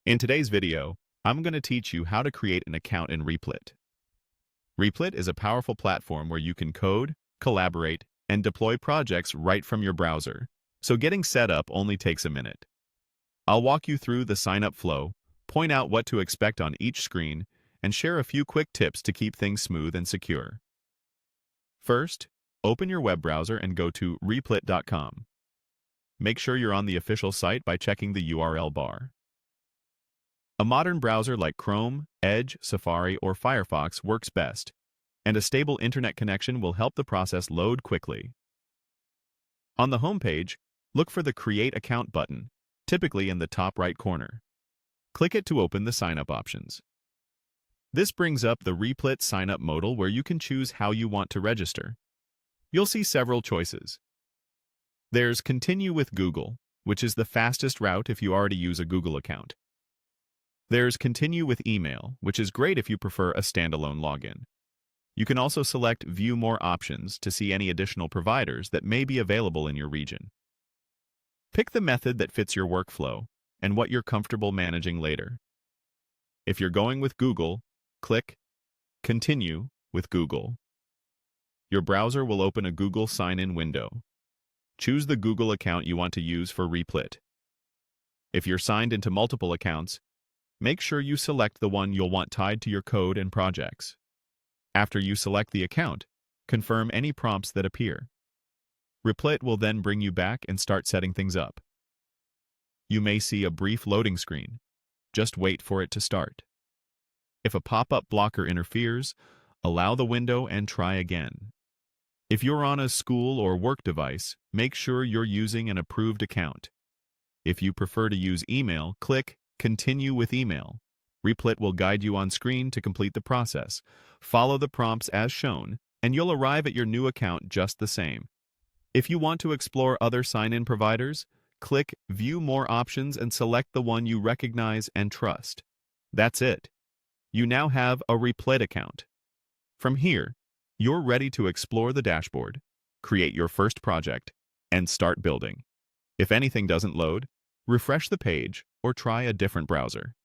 In today's video, I'm going to teach you how to create an account in Replit. Replit is a powerful platform where you can code, collaborate, and deploy projects right from your browser, so getting set up only takes a minute. I'll walk you through the sign-up flow, point out what to expect on each screen, and share a few quick tips to keep things smooth and secure. First, open your web browser and go to replit.com. Make sure you're on the official site by checking the URL bar. A modern browser like Chrome, Edge, Safari, or Firefox works best, and a stable internet connection will help the process load quickly. On the home page, look for the Create Account button, typically in the top right corner. Click it to open the sign-up options. This brings up the Replit sign-up modal where you can choose how you want to register. You'll see several choices. There's Continue with Google, which is the fastest route if you already use a Google account. There's Continue with Email, which is great if you prefer a standalone login. You can also select View More Options to see any additional providers that may be available in your region. Pick the method that fits your workflow and what you're comfortable managing later. If you're going with Google, click Continue with Google. Your browser will open a Google sign-in window. Choose the Google account you want to use for Replit. If you're signed into multiple accounts, make sure you select the one you'll want tied to your code and projects. After you select the account, confirm any prompts that appear. Replit will then bring you back and start setting things up. You may see a brief loading screen. Just wait for it to start. If a pop-up blocker interferes, allow the window and try again. If you're on a school or work device, make sure you're using an approved account. If you prefer to use email, click Continue with Email. Replit will guide you on screen to complete the process. Follow the prompts as shown, and you'll arrive at your new account just the same. If you want to explore other sign-in providers, click View More Options and select the one you recognize and trust. That's it. You now have a Replit account. From here, you're ready to explore the dashboard, create your first project, and start building. If anything doesn't load, refresh the page or try a different browser.